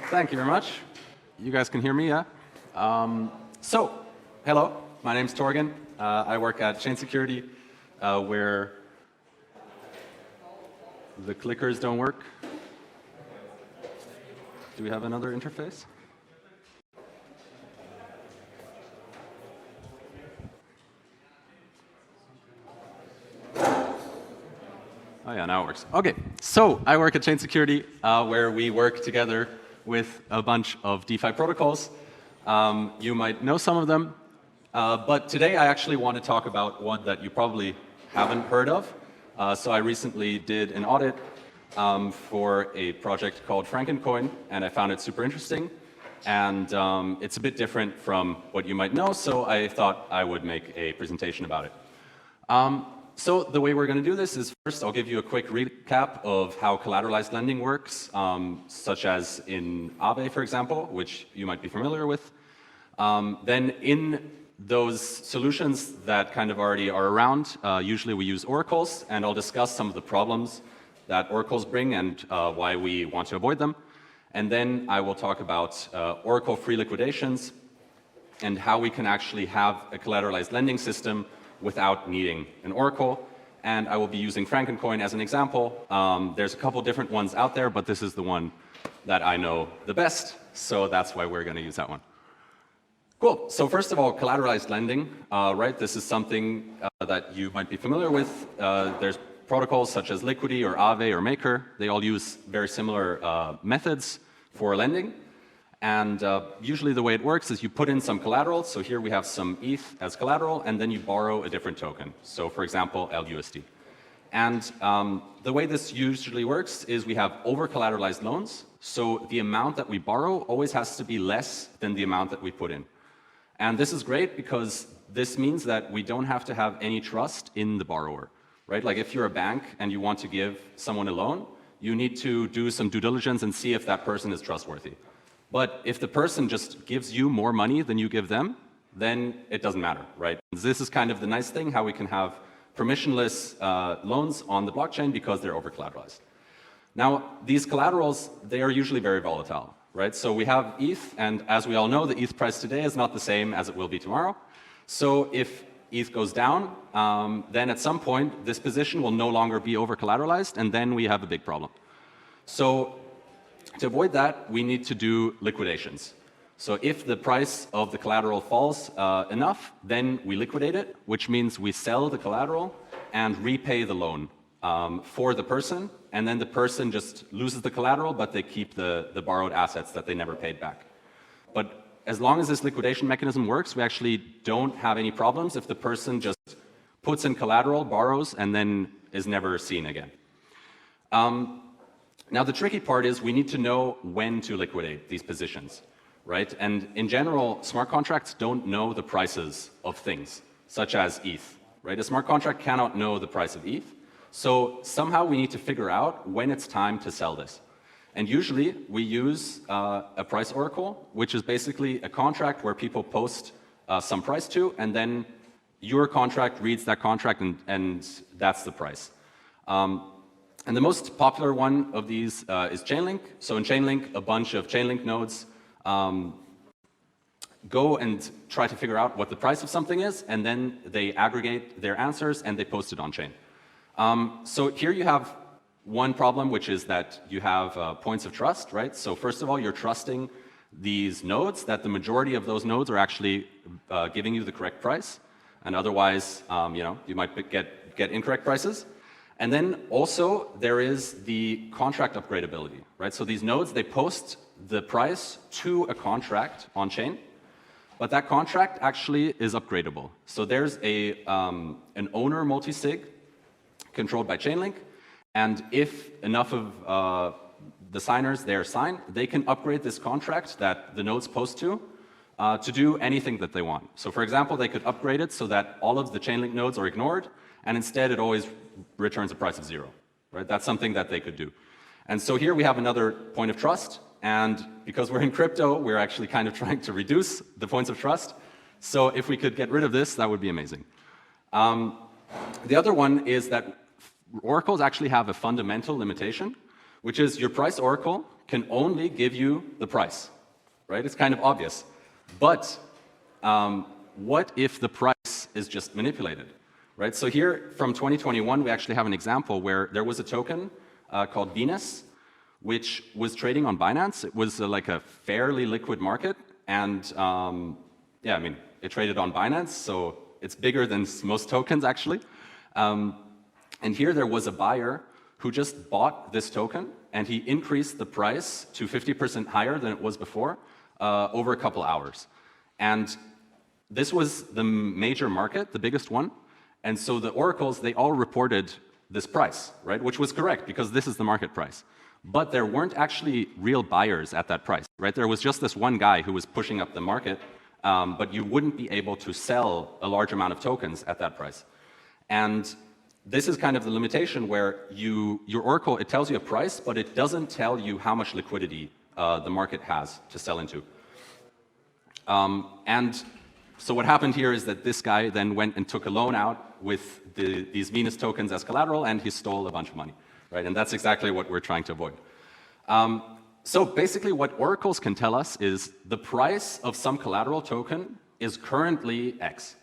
Thank you very much. You guys can hear me, yeah? Hello, my name's Torgin. I work at Chain Security, where the clickers don't work. Do we have another interface? Oh yeah, now it works. Okay, so I work at Chain Security, where we work together with a bunch of DeFi protocols. You might know some of them, but today I actually want to talk about one that you probably haven't heard of. So I recently did an audit for a project called Frankencoin, and I found it super interesting. And it's a bit different from what you might know, so I thought I would make a presentation about it. So the way we're going to do this is first I'll give you a quick recap of how collateralized lending works, such as in Aave, for example, which you might be familiar with. Then in those solutions that kind of already are around, usually we use oracles, and I'll discuss some of the problems that oracles bring and why we want to avoid them. And then I will talk about oracle-free liquidations and how we can actually have a collateralized lending system without needing an oracle. And I will be using Frankencoin as an example. There's a couple different ones out there, but this is the one that I know the best, so that's why we're going to use that one. Cool. So first of all, collateralized lending, right? This is something that you might be familiar with. There's protocols such as Liquidity or Aave or Maker. They all use very similar methods for lending. And usually the way it works is you put in some collateral. So here we have some ETH as collateral, and then you borrow a different token. So for example, LUSD. And the way this usually works is we have over-collateralized loans. So the amount that we borrow always has to be less than the amount that we put in. And this is great because this means that we don't have to have any trust in the borrower, right? Like if you're a bank and you want to give someone a loan, you need to do some due diligence and see if that person is trustworthy. But if the person just gives you more money than you give them, then it doesn't matter, right? This is kind of the nice thing, how we can have permissionless loans on the blockchain because they're over-collateralized. Now, these collaterals, they are usually very volatile, right? So we have ETH, and as we all know, the ETH price today is not the same as it will be tomorrow. So if ETH goes down, then at some point, this position will no longer be over-collateralized, and then we have a big problem. So to avoid that, we need to do liquidations. So if the price of the collateral falls enough, then we liquidate it, which means we sell the collateral and repay the loan for the person, and then the person just loses the collateral, but they keep the borrowed assets that they never paid back. But as long as this liquidation mechanism works, we actually don't have any problems if the person just puts in collateral, borrows, and then is never seen again. Now, the tricky part is we need to know when to liquidate these positions, right? And in general, smart contracts don't know the prices of things, such as ETH, right? A smart contract cannot know the price of ETH. So somehow we need to figure out when it's time to sell this. And usually we use a price oracle, which is basically a contract where people post some price to, and then your contract reads that contract, and that's the price. And the most popular one of these is Chainlink. So in Chainlink, a bunch of Chainlink nodes go and try to figure out what the price of something is, and then they aggregate their answers and they post it on chain. So here you have one problem, which is that you have points of trust, right? So first of all, you're trusting these nodes, that the majority of those nodes are actually giving you the correct price, and otherwise, you might get incorrect prices. And then also there is the contract upgradability, right? So these nodes, they post the price to a contract on chain, but that contract actually is upgradable. So there's an owner multi-sig controlled by Chainlink, and if enough of the signers there sign, they can upgrade this contract that the nodes post to do anything that they want. So for example, they could upgrade it so that all of the Chainlink nodes are ignored, and instead it always returns a price of 0, right? That's something that they could do. And so here we have another point of trust, and because we're in crypto, we're actually kind of trying to reduce the points of trust. So if we could get rid of this, that would be amazing. The other one is that oracles actually have a fundamental limitation, which is your price oracle can only give you the price, right? It's kind of obvious. But what if the price is just manipulated, right? So here from 2021, we actually have an example where there was a token called Venus, which was trading on Binance. It was like a fairly liquid market. And yeah, I mean, it traded on Binance, so it's bigger than most tokens, actually. And here there was a buyer who just bought this token, and he increased the price to 50% higher than it was before over a couple hours. And this was the major market, the biggest one. And so the oracles, they all reported this price, right? Which was correct, because this is the market price. But there weren't actually real buyers at that price, right? There was just this one guy who was pushing up the market, but you wouldn't be able to sell a large amount of tokens at that price. And this is kind of the limitation where your oracle, it tells you a price, but it doesn't tell you how much liquidity the market has to sell into. And so what happened here is that this guy then went and took a loan out with these Venus tokens as collateral, and he stole a bunch of money, right? And that's exactly what we're trying to avoid. So basically what oracles can tell us is the price of some collateral token is currently X.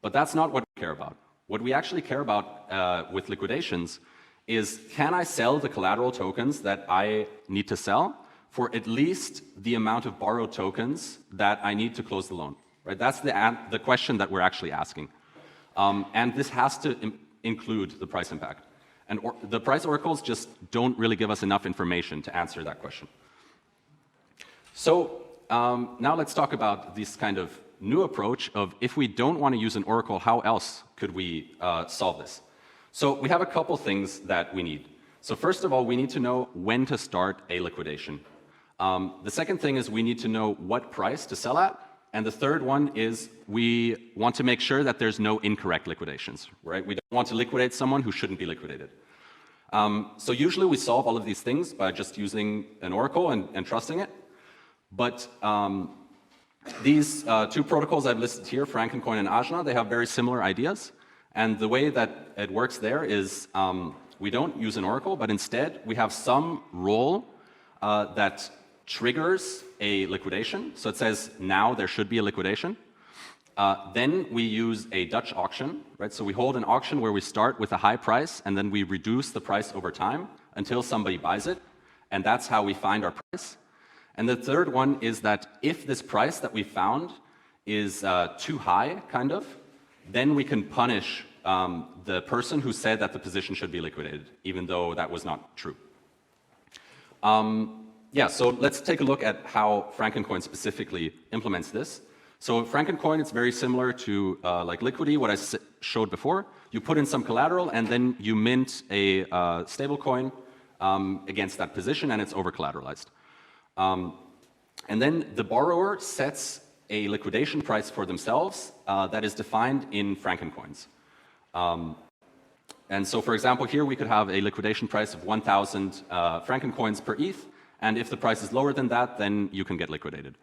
But that's not what we care about. What we actually care about with liquidations is, can I sell the collateral tokens that I need to sell for at least the amount of borrowed tokens that I need to close the loan? Right? That's the question that we're actually asking. And this has to include the price impact. And the price oracles just don't really give us enough information to answer that question. So now let's talk about this kind of new approach of, if we don't want to use an oracle, how else could we solve this? So we have a couple things that we need. So first of all, we need to know when to start a liquidation. The second thing is we need to know what price to sell at. And the third one is we want to make sure that there's no incorrect liquidations, right? We don't want to liquidate someone who shouldn't be liquidated. So usually we solve all of these things by just using an oracle and trusting it. But these two protocols I've listed here, Frankencoin and EigenLayer, they have very similar ideas. And the way that it works there is we don't use an oracle, but instead we have some role that triggers a liquidation. So it says, now there should be a liquidation. Then we use a Dutch auction, right? So we hold an auction where we start with a high price, and then we reduce the price over time until somebody buys it. And that's how we find our price. And the third one is that if this price that we found is too high, kind of, then we can punish the person who said that the position should be liquidated, even though that was not true. Yeah, so let's take a look at how Frankencoin specifically implements this. So Frankencoin, it's very similar to like liquidity, what I showed before. You put in some collateral, and then you mint a stablecoin against that position, and it's over-collateralized. And then the borrower sets a liquidation price for themselves that is defined in Frankencoins. And so, for example, here we could have a liquidation price of 1,000 Frankencoins per ETH, and if the price is lower than that, then you can get liquidated.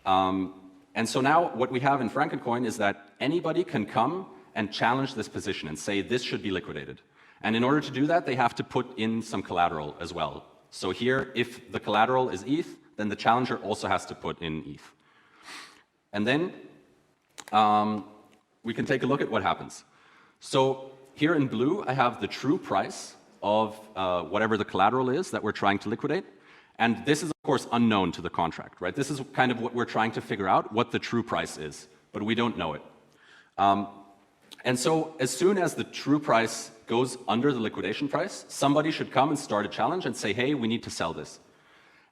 And so now what we have in Frankencoin is that anybody can come and challenge this position and say this should be liquidated. And in order to do that, they have to put in some collateral as well. So here, if the collateral is ETH, then the challenger also has to put in ETH. And then we can take a look at what happens. So here in blue, I have the true price of whatever the collateral is that we're trying to liquidate. And this is, of course, unknown to the contract, right? This is kind of what we're trying to figure out, what the true price is, but we don't know it. And so as soon as the true price goes under the liquidation price, somebody should come and start a challenge and say, hey, we need to sell this.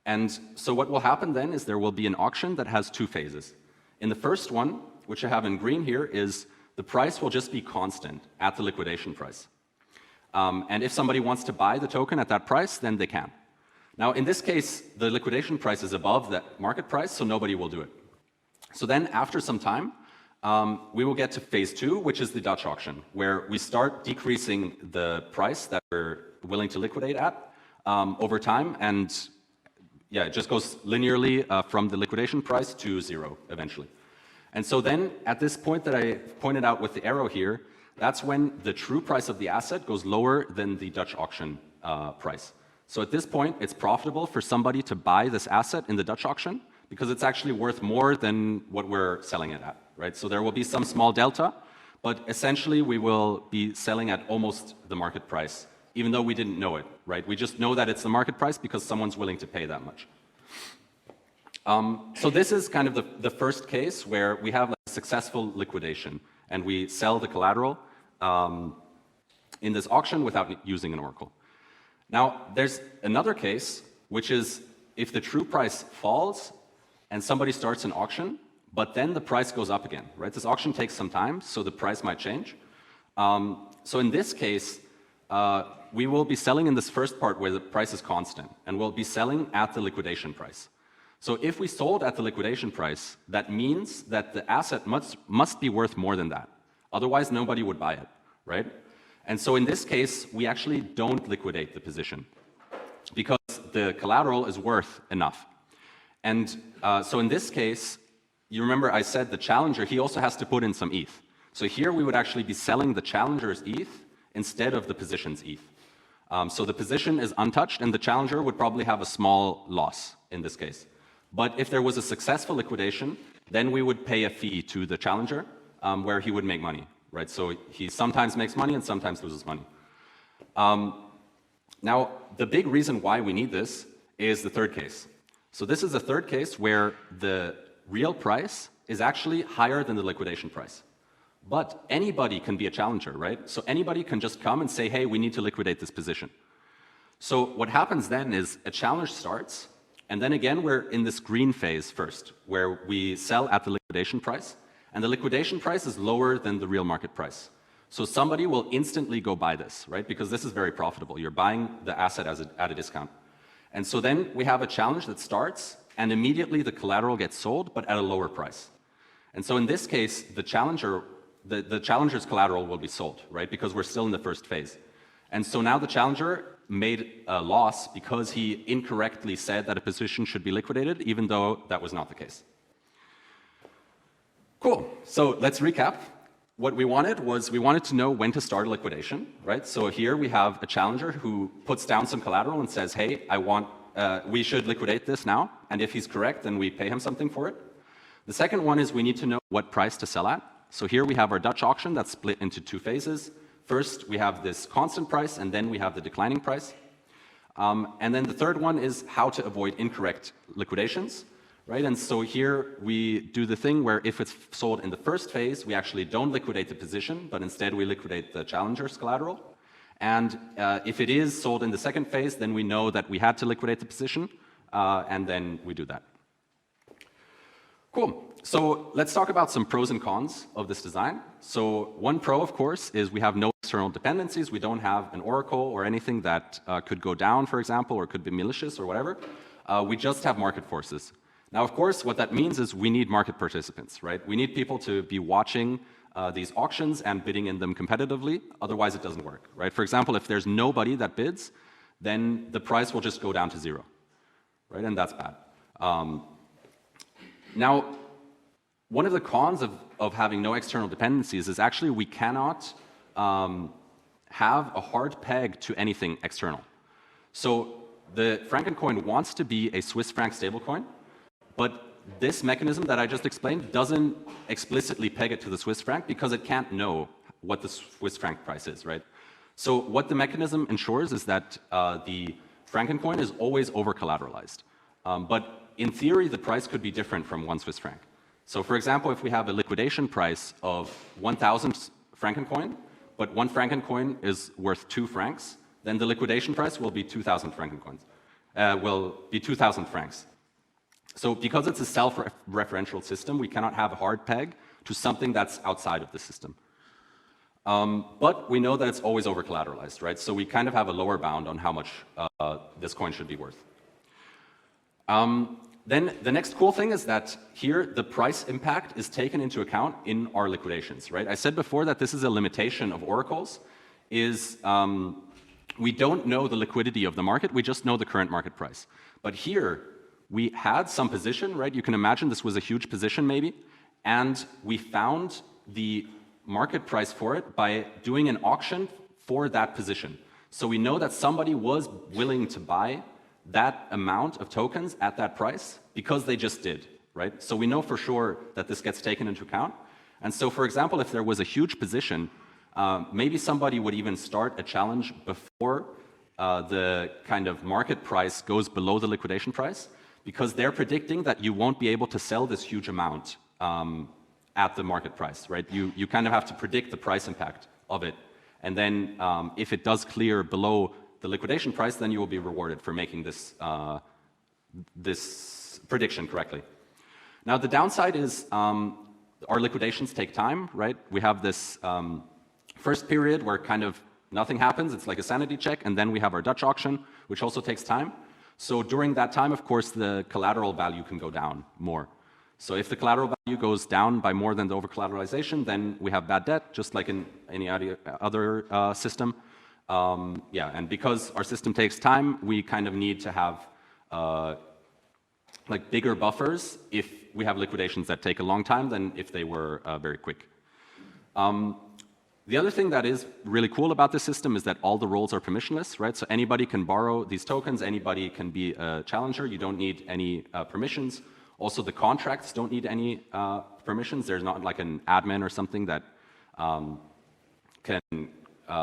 And so what will happen then is there will be an auction that has two phases. In the first one, which I have in green here, is the price will just be constant at the liquidation price. And if somebody wants to buy the token at that price, then they can. Now, in this case, the liquidation price is above that market price, so nobody will do it. So then, after some time, we will get to phase 2, which is the Dutch auction, where we start decreasing the price that we're willing to liquidate at over time, and yeah, it just goes linearly from the liquidation price to 0 eventually. And so then, at this point that I pointed out with the arrow here, that's when the true price of the asset goes lower than the Dutch auction price. So at this point, it's profitable for somebody to buy this asset in the Dutch auction because it's actually worth more than what we're selling it at, right? So there will be some small delta, but essentially we will be selling at almost the market price, even though we didn't know it, right? We just know that it's the market price because someone's willing to pay that much. So this is kind of the first case where we have a successful liquidation and we sell the collateral in this auction without using an oracle. Now, there's another case, which is if the true price falls and somebody starts an auction, but then the price goes up again, right? This auction takes some time, so the price might change. So in this case, we will be selling in this first part where the price is constant, and we'll be selling at the liquidation price. So if we sold at the liquidation price, that means that the asset must be worth more than that. Otherwise, nobody would buy it, right? And so in this case, we actually don't liquidate the position because the collateral is worth enough. And so in this case, you remember I said the challenger, he also has to put in some ETH. So here we would actually be selling the challenger's ETH instead of the position's ETH. So the position is untouched and the challenger would probably have a small loss in this case. But if there was a successful liquidation, then we would pay a fee to the challenger where he would make money, right? So he sometimes makes money and sometimes loses money. Now, the big reason why we need this is the third case. So this is the third case where the real price is actually higher than the liquidation price. But anybody can be a challenger, right? So anybody can just come and say, hey, we need to liquidate this position. So what happens then is a challenge starts, and then again, we're in this green phase first, where we sell at the liquidation price, and the liquidation price is lower than the real market price. So somebody will instantly go buy this, right? Because this is very profitable. You're buying the asset at a discount. And so then we have a challenge that starts, and immediately the collateral gets sold, but at a lower price. And so in this case, the challenger's collateral will be sold, right? Because we're still in the first phase. And so now the challenger made a loss because he incorrectly said that a position should be liquidated, even though that was not the case. Cool. So let's recap. What we wanted was we wanted to know when to start a liquidation, right? So here we have a challenger who puts down some collateral and says, hey, we should liquidate this now. And if he's correct, then we pay him something for it. The second one is we need to know what price to sell at. So here we have our Dutch auction that's split into two phases. First, we have this constant price, and then we have the declining price. And then the third one is how to avoid incorrect liquidations, right? And so here we do the thing where if it's sold in the first phase, we actually don't liquidate the position, but instead we liquidate the challenger's collateral. And if it is sold in the second phase, then we know that we had to liquidate the position, and then we do that. Cool. So let's talk about some pros and cons of this design. So one pro, of course, is we have no external dependencies. We don't have an oracle or anything that could go down, for example, or could be malicious or whatever. We just have market forces. Now, of course, what that means is we need market participants, right? We need people to be watching these auctions and bidding in them competitively. Otherwise, it doesn't work, right? For example, if there's nobody that bids, then the price will just go down to zero, right? And that's bad. Now, one of the cons of having no external dependencies is actually we cannot have a hard peg to anything external. So the Frankencoin wants to be a Swiss franc stablecoin, but this mechanism that I just explained doesn't explicitly peg it to the Swiss franc because it can't know what the Swiss franc price is, right? So what the mechanism ensures is that the Frankencoin is always over-collateralized. But in theory, the price could be different from 1 Swiss franc. So for example, if we have a liquidation price of 1,000 Frankencoin, but 1 Frankencoin is worth 2 francs, then the liquidation price will be 2,000 Frankencoins, will be 2,000 francs. So because it's a self-referential system, we cannot have a hard peg to something that's outside of the system. But we know that it's always over-collateralized, right? So we kind of have a lower bound on how much this coin should be worth. Then the next cool thing is that here the price impact is taken into account in our liquidations, right? I said before that this is a limitation of oracles, is we don't know the liquidity of the market, we just know the current market price. But here we had some position, right? You can imagine this was a huge position maybe, and we found the market price for it by doing an auction for that position. So we know that somebody was willing to buy that amount of tokens at that price because they just did, right? So we know for sure that this gets taken into account. And so, for example, if there was a huge position, maybe somebody would even start a challenge before the kind of market price goes below the liquidation price, because they're predicting that you won't be able to sell this huge amount at the market price, right? You kind of have to predict the price impact of it. And then if it does clear below the liquidation price, then you will be rewarded for making this, this prediction correctly. Now, the downside is our liquidations take time, right? We have this first period where kind of nothing happens. It's like a sanity check. And then we have our Dutch auction, which also takes time. So during that time, of course, the collateral value can go down more. So if the collateral value goes down by more than the over-collateralization, then we have bad debt, just like in any other system. Yeah, and because our system takes time, we kind of need to have like bigger buffers if we have liquidations that take a long time than if they were very quick. The other thing that is really cool about this system is that all the roles are permissionless, right? So anybody can borrow these tokens, anybody can be a challenger, you don't need any permissions. Also, the contracts don't need any permissions. There's not like an admin or something that can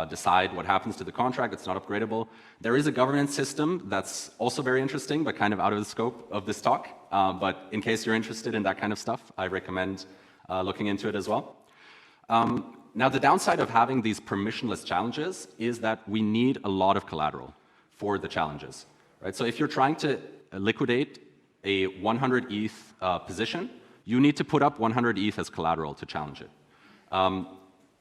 decide what happens to the contract. It's not upgradable. There is a governance system that's also very interesting, but kind of out of the scope of this talk. But in case you're interested in that kind of stuff, I recommend looking into it as well. Now, the downside of having these permissionless challenges is that we need a lot of collateral for the challenges, right? So if you're trying to liquidate a 100 ETH position, you need to put up 100 ETH as collateral to challenge it.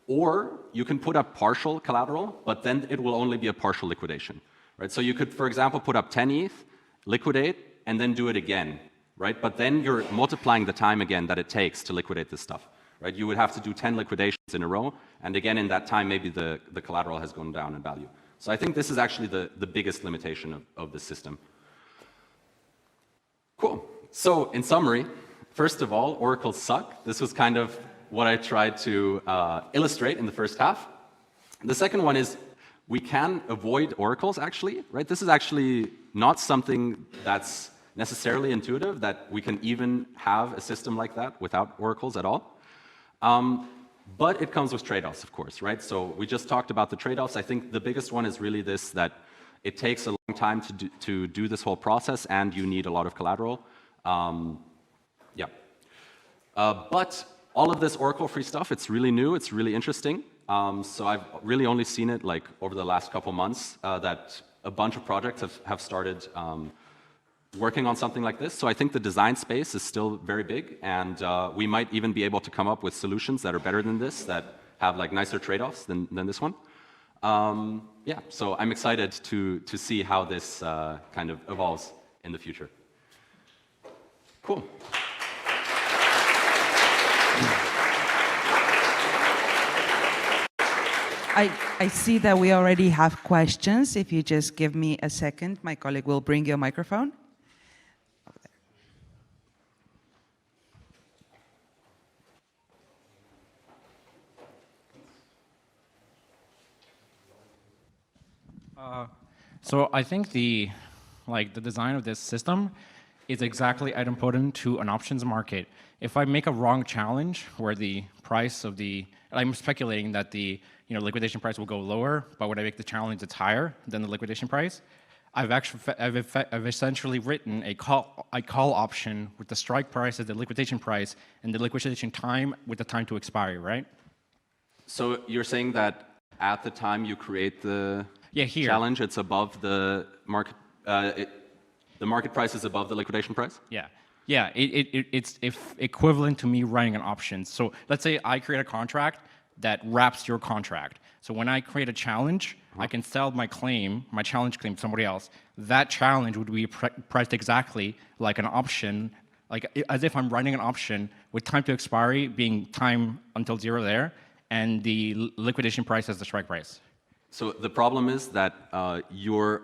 Or you can put up partial collateral, but then it will only be a partial liquidation, right? So you could, for example, put up 10 ETH, liquidate, and then do it again, right? But then you're multiplying the time again that it takes to liquidate this stuff, right? You would have to do 10 liquidations in a row, and again, in that time, maybe the collateral has gone down in value. So I think this is actually the biggest limitation of the system. Cool. So in summary, first of all, oracles suck. This was kind of what I tried to illustrate in the first half. The second one is we can avoid oracles, actually, right? This is actually not something that's necessarily intuitive, that we can even have a system like that without oracles at all. But it comes with trade-offs, of course, right? So we just talked about the trade-offs. I think the biggest one is really this, that it takes a long time to do this whole process, and you need a lot of collateral. Yeah. But all of this Oracle-free stuff, it's really new, it's really interesting. So I've really only seen it like over the last couple months that a bunch of projects have started working on something like this. So I think the design space is still very big, and we might even be able to come up with solutions that are better than this, that have like nicer trade-offs than this one. Yeah, so I'm excited to see how this kind of evolves in the future. Cool. I see that we already have questions. If you just give me a second, my colleague will bring you a microphone. So I think the design of this system is exactly idempotent to an options market. If I make a wrong challenge where the price of I'm speculating that the liquidation price will go lower, but when I make the challenge, it's higher than the liquidation price. I've essentially written a call option with the strike price as the liquidation price and the liquidation time with the time to expiry, right? So you're saying that at the time you create the challenge, it's above the market. The market price is above the liquidation price? Yeah. Yeah, it's equivalent to me running an option. So let's say I create a contract that wraps your contract. So when I create a challenge, I can sell my challenge claim to somebody else. That challenge would be priced exactly like an option, like as if I'm running an option with time to expiry being time until 0 there, and the liquidation price as the strike price. So the problem is that your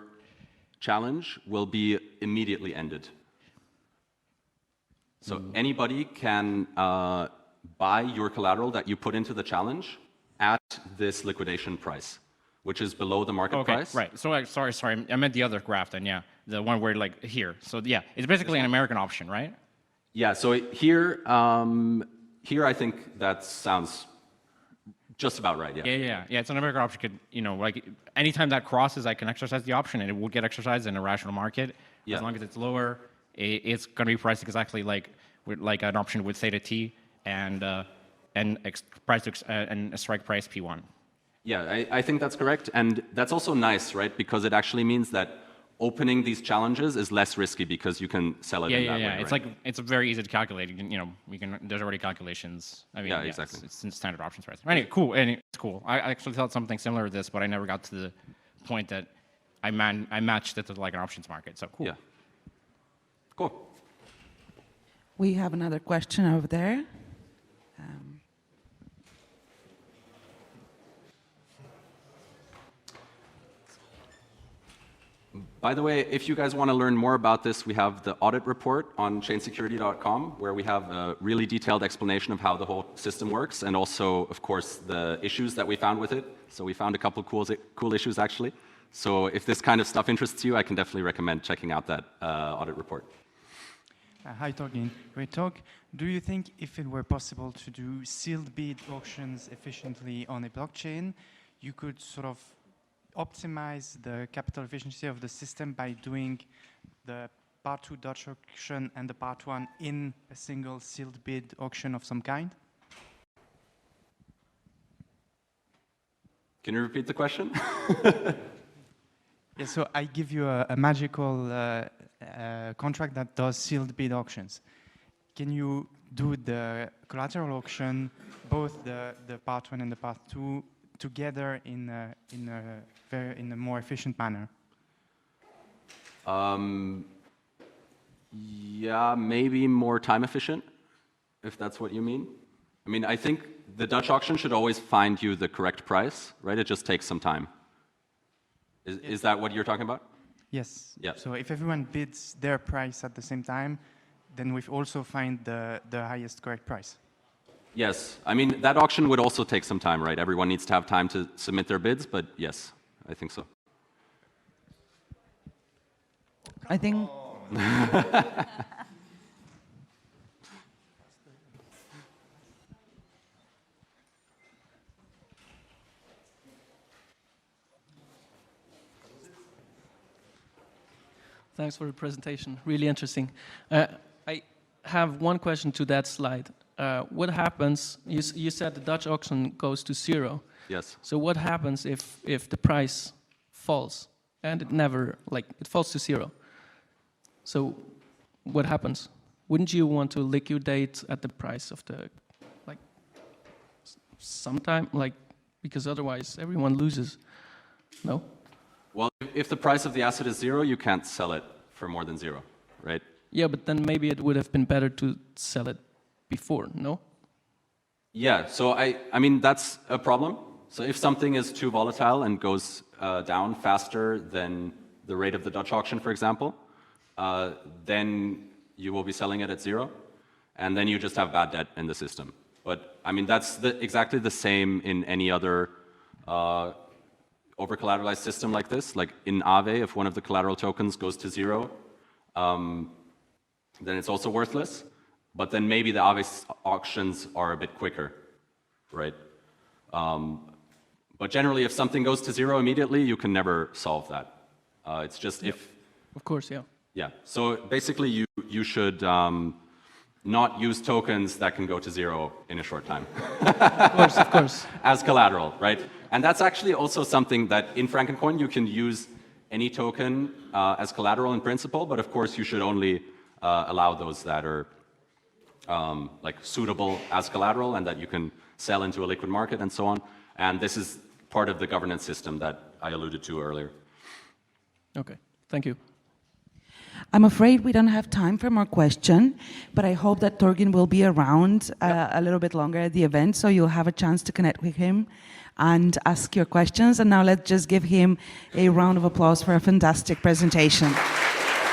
challenge will be immediately ended. So anybody can buy your collateral that you put into the challenge at this liquidation price. which is below the market Okay, price. right. So sorry, I meant the other graph then, yeah. The one where like here. So yeah, it's basically an American option, right? Yeah, so here, here I think that sounds just about right, yeah. Yeah, it's an American option. Could, you know, like anytime that crosses, I can exercise the option and it will get exercised in a rational market. Yeah. As long as it's lower, it's going to be priced exactly like an option with theta T and and a strike price P1. Yeah, I think that's correct. And that's also nice, right? Because it actually means that opening these challenges is less risky because you can sell it in that way. It's right? like, it's very easy to calculate. You know, there's already calculations. I mean, Yeah, exactly. It's in standard options price. Anyway, cool. Anyway, it's cool. I actually thought something similar to this, but I never got to the point that I matched it to like an options market. So cool. Yeah. Cool. We have another question over there. By the way, if you guys want to learn more about this, we have the audit report on chainsecurity.com, where we have a really detailed explanation of how the whole system works, and also, of course, the issues that we found with it. So we found a couple cool issues, actually. So if this kind of stuff interests you, I can definitely recommend checking out that audit report. Hi, Torgin. Great talk. Do you think if it were possible to do sealed bid auctions efficiently on a blockchain, you could sort of optimize the capital efficiency of the system by doing the part 2 Dutch auction and the part 1 in a single sealed bid auction of some kind? Can you repeat the question? Yeah, so I give you a magical contract that does sealed bid auctions. Can you do the collateral auction, both the part 1 and the part 2, together in a more efficient manner? Yeah, maybe more time efficient, if that's what you mean. I mean, I think the Dutch auction should always find you the correct price, right? It just takes some time. Is that what you're talking about? Yes. Yeah. So if everyone bids their price at the same time, then we also find the highest correct price. Yes. I mean, that auction would also take some time, right? Everyone needs to have time to submit their bids, but yes, I think so. I think. Thanks for the presentation. Really interesting. I have one question to that slide. What happens? You said the Dutch auction goes to zero. Yes. So what happens if the price falls and it falls to zero? So what happens? Wouldn't you want to liquidate at the price of the sometime because otherwise everyone loses? No. Well, if the price of the asset is zero, you can't sell it for more than zero, right? Yeah, but then maybe it would have been better to sell it before, no? Yeah, so I mean, that's a problem. So if something is too volatile and goes down faster than the rate of the Dutch auction, for example, then you will be selling it at zero, and then you just have bad debt in the system. But I mean, that's exactly the same in any other over-collateralized system like this. Like in Aave, if one of the collateral tokens goes to zero, then it's also worthless. But then maybe the Aave auctions are a bit quicker, right? But generally, if something goes to zero immediately, you can never solve that. It's just if... Of course, yeah. Yeah, so basically you should not use tokens that can go to zero in a short time. Of course. As collateral, right? And that's actually also something that in Frankencoin you can use any token as collateral in principle, but of course you should only allow those that are like suitable as collateral and that you can sell into a liquid market and so on. And this is part of the governance system that I alluded to earlier. Okay, thank you. I'm afraid we don't have time for more questions, but I hope that Torgin will be around a little bit longer at the event, so you'll have a chance to connect with him and ask your questions. And now let's just give him a round of applause for a fantastic presentation.